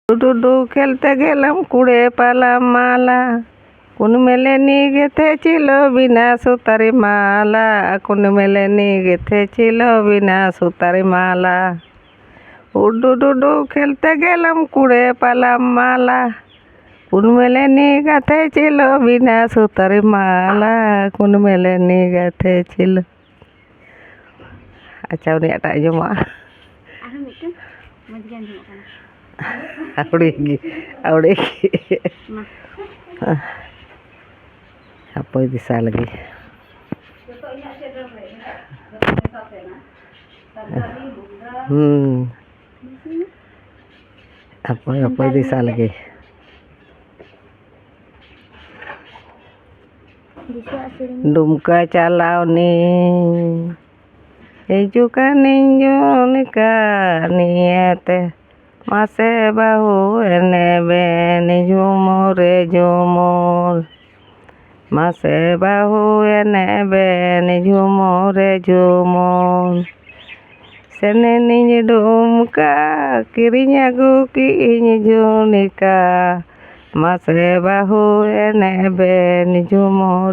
ডুডু খেলতে গেলাম কুড়ে পালাম মালা, কোন মেলে নিয়ে গেথেছিল বিনা সুতারি মালা, কোন মেলে নিয়ে গেথেছিল বিনা সুতারি মালা। ডুডু খেলতে গেলাম কুড়ে পালাম মালা, কোন মেলে নিয়ে গেথেছিল বিনা সুতারি মালা, কোন মেলে নিয়ে গেথেছিল। আচ্ছা উনিয়াᱜ ᱴᱟᱜ ᱟᱸᱡᱚᱢᱚᱜᱼᱟ ᱟᱨᱦᱚᱸ ᱢᱤᱫᱴᱮᱱ ᱢᱚᱡᱽ ᱜᱮ ᱟᱸᱡᱚᱢᱚᱜ ᱠᱟᱱᱟ Aure Apoy disa lagi. Apoy disa lagi. Dumka calau nih, juga ninjo nikah niate. Mase bahu ene bene jumur, mase bahu ene bene jumur. Sene ninyi dumka kirinya guki inyi junika, mase bahu ene bene jumur.